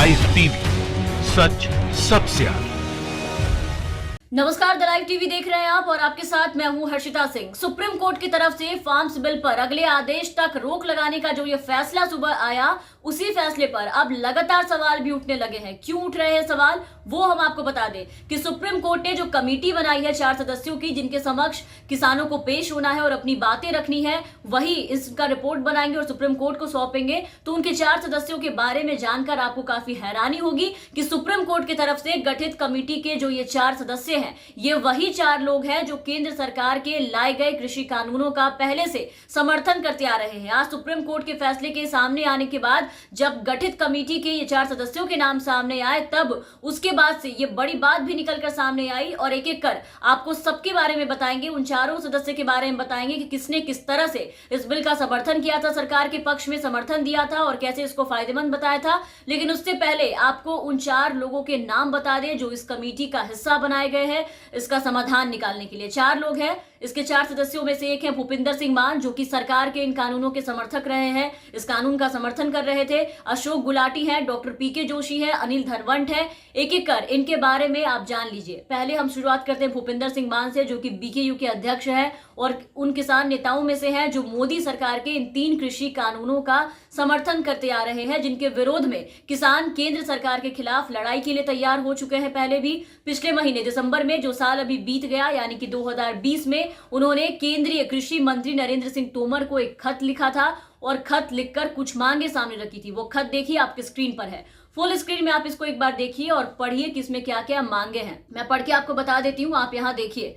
Live TV, सच सबसे आगे। नमस्कार, द लाइव टीवी देख रहे हैं आप और आपके साथ मैं हूं हर्षिता सिंह। सुप्रीम कोर्ट की तरफ से फार्म्स बिल पर अगले आदेश तक रोक लगाने का जो ये फैसला सुबह आया, उसी फैसले पर अब लगातार सवाल भी उठने लगे हैं। क्यों उठ रहे हैं सवाल, वो हम आपको बता दें कि सुप्रीम कोर्ट ने जो कमेटी बनाई है 4 सदस्यों की, जिनके समक्ष किसानों को पेश होना है और अपनी बातें रखनी है, वही इसका रिपोर्ट बनाएंगे और सुप्रीम कोर्ट को सौंपेंगे। तो उनके 4 सदस्यों के बारे में जानकर आपको काफी हैरानी होगी कि सुप्रीम कोर्ट की तरफ से गठित कमेटी के जो ये 4 सदस्य हैं, ये वही 4 लोग हैं जो केंद्र सरकार के लाए गए कृषि कानूनों का पहले से समर्थन करते आ रहे हैं। आज सुप्रीम कोर्ट के फैसले के सामने आने के बाद जब गठित कमेटी के ये 4 सदस्यों के नाम सामने आए, तब उसके बाद से ये बड़ी बात भी निकलकर सामने आई और एक एक कर आपको सबके बारे में बताएंगे। उन चारों सदस्य के बारे में बताएंगे कि किसने किस तरह से इस बिल का समर्थन किया था, सरकार के पक्ष में समर्थन दिया था और कैसे इसको फायदेमंद बताया था। लेकिन उससे पहले आपको उन 4 लोगों के नाम बता दें जो इस कमेटी का हिस्सा बनाए गए हैं इसका समाधान निकालने के लिए। 4 लोग हैं। इसके 4 सदस्यों में से एक है भूपिंदर सिंह मान, जो कि सरकार के इन कानूनों के समर्थक रहे हैं, इस कानून का समर्थन कर रहे थे। अशोक गुलाटी हैं, डॉक्टर पीके जोशी है, अनिल धनवंत है। एक एक कर इनके बारे में आप जान लीजिए। पहले हम शुरुआत करते हैं भूपिंदर सिंह मान से, जो कि बीकेयू के अध्यक्ष है और उन किसान नेताओं में से हैं जो मोदी सरकार के इन 3 कृषि कानूनों का समर्थन करते आ रहे हैं, जिनके विरोध में किसान केंद्र सरकार के खिलाफ लड़ाई के लिए तैयार हो चुके हैं। पहले भी पिछले महीने दिसंबर में, जो साल अभी बीत गया यानी कि 2020 में, उन्होंने केंद्रीय कृषि मंत्री नरेंद्र सिंह तोमर को एक खत लिखा था और खत लिखकर कुछ मांगे सामने रखी थी। वो खत देखिए, आपके स्क्रीन पर है, फुल स्क्रीन में आप इसको एक बार देखिए और पढ़िए कि इसमें क्या क्या मांगे हैं। मैं पढ़ के आपको बता देती हूँ, आप यहाँ देखिए।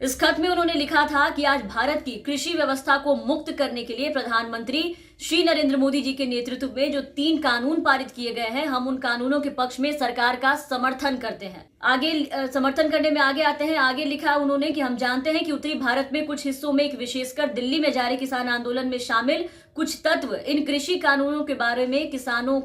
इस खत में उन्होंने लिखा था कि आज भारत की कृषि व्यवस्था को मुक्त करने के लिए प्रधानमंत्री श्री नरेंद्र मोदी जी के नेतृत्व में जो 3 कानून पारित किए गए हैं, हम उन कानूनों के पक्ष में सरकार का समर्थन करते हैं। आगे समर्थन करने में आगे आते हैं। आगे लिखा उन्होंने कि हम जानते हैं कि उत्तरी भारत में कुछ हिस्सों में, एक विशेषकर दिल्ली में जारी किसान आंदोलन में शामिल कुछ तत्व इन कृषि कानूनों के बारे में किसानों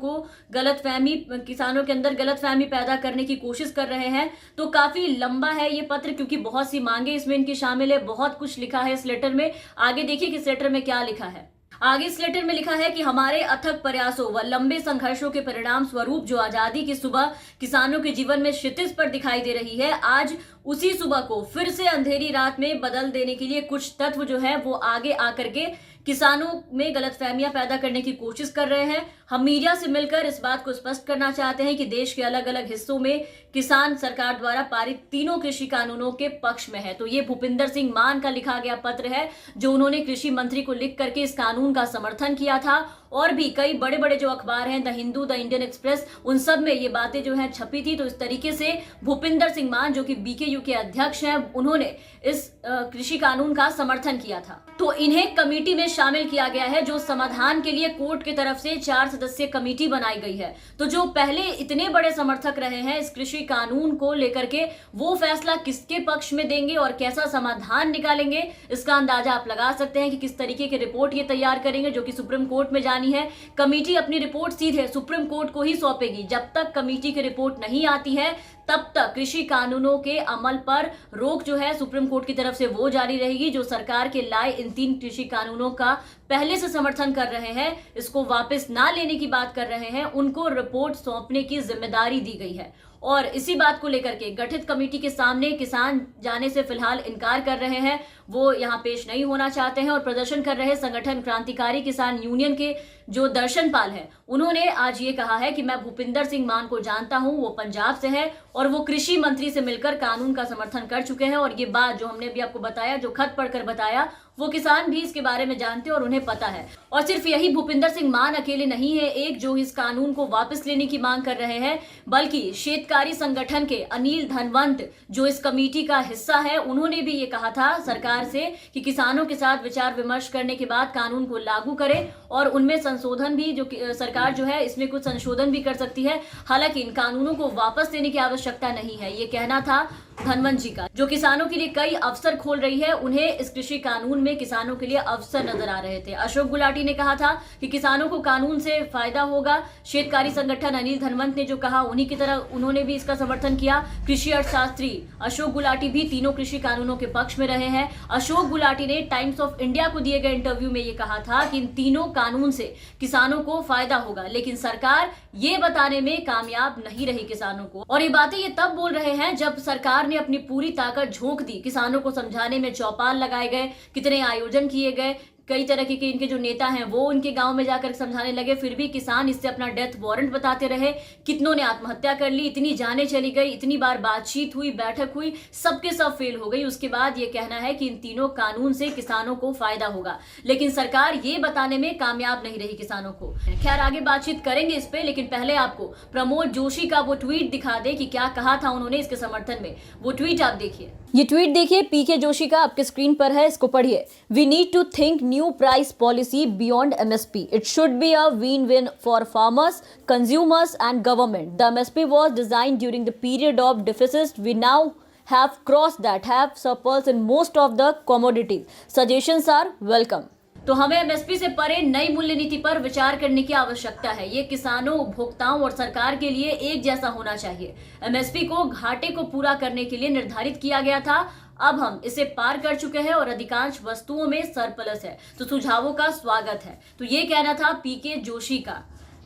के अंदर गलतफहमी पैदा करने की कोशिश कर रहे हैं। तो काफी लंबा है ये पत्र, क्योंकि बहुत सी मांगे इसमें इनकी शामिल है, बहुत कुछ लिखा है इस लेटर में। आगे देखिए कि इस लेटर में क्या लिखा है। आगे इस लेटर में लिखा है कि हमारे अथक प्रयासों व लंबे संघर्षों के परिणाम स्वरूप जो आजादी की सुबह किसानों के जीवन में क्षितिज पर दिखाई दे रही है, आज उसी सुबह को फिर से अंधेरी रात में बदल देने के लिए कुछ तत्व जो है वो आगे आकर के किसानों में गलतफहमियां पैदा करने की कोशिश कर रहे हैं। हम मीडिया से मिलकर इस बात को स्पष्ट करना चाहते हैं कि देश के अलग अलग हिस्सों में किसान सरकार द्वारा पारित 3 कृषि कानूनों के पक्ष में है। तो ये भूपिंदर सिंह मान का लिखा गया पत्र है, जो उन्होंने कृषि मंत्री को लिख करके इस कानून का समर्थन किया था। और भी कई बड़े बड़े जो अखबार हैं, the Hindu, the Indian express, उन सब में ये बातें जो हैं छपी थी। तो इस तरीके से भूपिंदर सिंह मान, जो कि बीकेयू के अध्यक्ष हैं, उन्होंने इस कृषि कानून का समर्थन किया था। तो इन्हें कमेटी में शामिल किया गया है, जो समाधान के लिए कोर्ट की तरफ से 4 सदस्यीय कमेटी बनाई गई है। तो जो पहले इतने बड़े समर्थक रहे हैं इस कृषि कानून को लेकर के, वो फैसला किसके पक्ष में देंगे और कैसा समाधान निकालेंगे, इसका अंदाजा आप लगा सकते हैं कि किस तरीके की रिपोर्ट ये तैयार करेंगे, जो कि सुप्रीम कोर्ट में जानी है। कमेटी अपनी रिपोर्ट सीधे सुप्रीम कोर्ट को ही सौंपेगी। जब तक कमेटी की रिपोर्ट नहीं आती है, तब तक कृषि कानूनों के अमल पर रोक जो है सुप्रीम कोर्ट की तरफ से वो जारी रहेगी। जो सरकार के लाए इन 3 कृषि कानूनों का पहले से समर्थन कर रहे हैं, इसको वापस ना लेने की बात कर रहे हैं, उनको रिपोर्ट सौंपने की जिम्मेदारी दी गई है। और इसी बात को लेकर के गठित कमेटी के सामने किसान जाने से फिलहाल इनकार कर रहे हैं, वो यहाँ पेश नहीं होना चाहते हैं। और प्रदर्शन कर रहे संगठन क्रांतिकारी किसान यूनियन के जो दर्शन पाल है, उन्होंने आज ये कहा है कि मैं भूपिंदर सिंह मान को जानता हूं, वो पंजाब से है और वो कृषि मंत्री से मिलकर कानून का समर्थन कर चुके हैं। और ये बात जो हमने भी आपको बताया, जो खत पढ़कर बताया, वो किसान भी इसके बारे में जानते हैं और उन्हें पता है। और सिर्फ यही भूपिंदर सिंह मान अकेले नहीं है एक जो इस कानून को वापस लेने की मांग कर रहे हैं, बल्कि शेतकारी संगठन के अनिल धनवंत, जो इस कमेटी का हिस्सा है, उन्होंने भी ये कहा था सरकार से कि किसानों के साथ विचार विमर्श करने के बाद कानून को लागू करें और उनमें संशोधन भी, जो सरकार जो है इसमें कुछ संशोधन भी कर सकती है। हालांकि इन कानूनों को वापस लेने की आवश्यकता नहीं है, ये कहना था धनवंत जी का, जो किसानों के लिए कई अवसर खोल रही है। उन्हें इस कृषि कानून में किसानों के लिए अवसर नजर आ रहे थे। अशोक गुलाटी ने कहा था कि किसानों को कानून से फायदा होगा। शेतकारी संगठन अनिल धनवंत ने जो कहा उन्हीं की तरह उन्होंने भी इसका समर्थन किया। कृषि अर्थशास्त्री अशोक गुलाटी भी तीनों कृषि कानूनों के पक्ष में रहे हैं। अशोक गुलाटी ने टाइम्स ऑफ इंडिया को दिए गए इंटरव्यू में ये कहा था कि इन तीनों कानून से किसानों को फायदा होगा, लेकिन सरकार ये बताने में कामयाब नहीं रही किसानों को। और ये बातें ये तब बोल रहे हैं जब सरकार ने अपनी पूरी ताकत झोंक दी। किसानों को समझाने में चौपाल लगाए गए, कितने आयोजन किए गए, कई तरह के इनके जो नेता हैं वो उनके गांव में जाकर समझाने लगे, फिर भी किसान इससे अपना डेथ वारंट बताते रहे। कितनों ने आत्महत्या कर ली, इतनी जानें चली गई, इतनी बार बातचीत हुई, बैठक हुई, सबके सब फेल हो गई। उसके बाद ये कहना है कि इन तीनों कानून से किसानों को फायदा होगा, लेकिन सरकार ये बताने में कामयाब नहीं रही किसानों को। खैर, आगे बातचीत करेंगे इस पे, लेकिन पहले आपको प्रमोद जोशी का वो ट्वीट दिखा दे कि क्या कहा था उन्होंने इसके समर्थन में। वो ट्वीट आप देखिए, ये ट्वीट देखिए पीके जोशी का, आपके स्क्रीन पर है, इसको पढ़िए। We need to think new price policy beyond MSP. It should be a win-win for farmers, consumers and government. The MSP was designed during the period of deficit. We now have crossed that, have surplus in most of the commodities. Suggestions are welcome. तो हमें MSP से परे नई मूल्य नीति पर विचार करने की आवश्यकता है। ये किसानों, उपभोक्ताओं और सरकार के लिए एक जैसा होना चाहिए। एमएसपी को घाटे को पूरा करने के लिए निर्धारित किया गया था, अब हम इसे पार कर चुके हैं और अधिकांश वस्तुओं में सरप्लस है, तो सुझावों का स्वागत है। तो ये कहना था पीके जोशी का।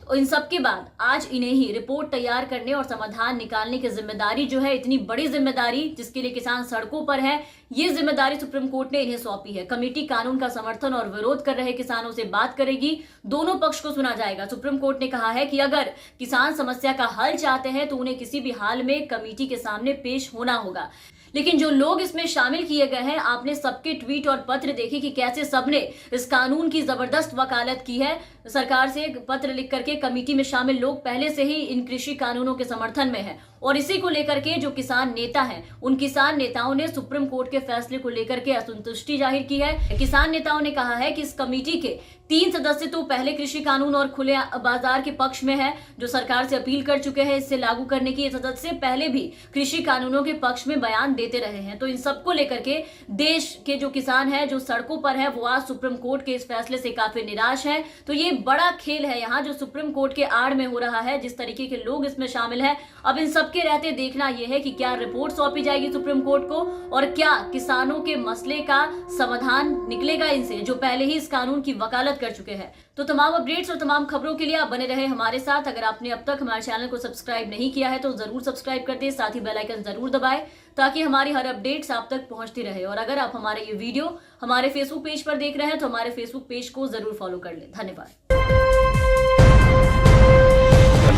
और इन सब के बाद आज इन्हें ही रिपोर्ट तैयार करने और समाधान निकालने की जिम्मेदारी जो है, इतनी बड़ी जिम्मेदारी जिसके लिए किसान सड़कों पर है, ये जिम्मेदारी सुप्रीम कोर्ट ने इन्हें सौंपी है। कमेटी कानून का समर्थन और विरोध कर रहे किसानों से बात करेगी, दोनों पक्ष को सुना जाएगा। सुप्रीम कोर्ट ने कहा है कि अगर किसान समस्या का हल चाहते हैं तो उन्हें किसी भी हाल में कमेटी के सामने पेश होना होगा। लेकिन जो लोग इसमें शामिल किए गए हैं, आपने सबके ट्वीट और पत्र देखे कि कैसे सबने इस कानून की जबरदस्त वकालत की है। सरकार से पत्र लिख करके कमेटी में शामिल लोग पहले से ही इन कृषि कानूनों के समर्थन में हैं, और इसी को लेकर के जो किसान नेता हैं, उन किसान नेताओं ने सुप्रीम कोर्ट के फैसले को लेकर के असंतुष्टि जाहिर की है। किसान नेताओं ने कहा है कि इस कमेटी के 3 सदस्य तो पहले कृषि कानून और खुले बाजार के पक्ष में है, जो सरकार से अपील कर चुके हैं इससे लागू करने की। ये सदस्य पहले भी कृषि कानूनों के पक्ष में बयान देते रहे हैं। तो इन सबको लेकर के देश के जो किसान हैं, जो सड़कों पर है, वो आज सुप्रीम कोर्ट के इस फैसले से काफी निराश है। तो ये बड़ा खेल है यहाँ जो सुप्रीम कोर्ट के आड़ में हो रहा है, जिस तरीके के लोग इसमें शामिल है। अब इन सबके रहते देखना यह है कि क्या रिपोर्ट सौंपी जाएगी सुप्रीम कोर्ट को, और क्या किसानों के मसले का समाधान निकलेगा इनसे, जो पहले ही इस कानून की वकालत कर चुके हैं। तो तमाम अपडेट्स और तमाम खबरों के लिए आप बने रहे हमारे साथ। अगर आपने अब तक हमारे चैनल को सब्सक्राइब नहीं किया है तो जरूर सब्सक्राइब कर दे, साथ ही बेल आइकन जरूर दबाएं ताकि हमारी हर अपडेट्स आप तक पहुंचती रहे। और अगर आप हमारे ये वीडियो हमारे फेसबुक पेज पर देख रहे हैं तो हमारे फेसबुक पेज को जरूर फॉलो कर लें। धन्यवाद।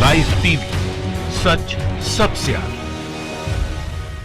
लाइव टीवी, सच सबसे आगे।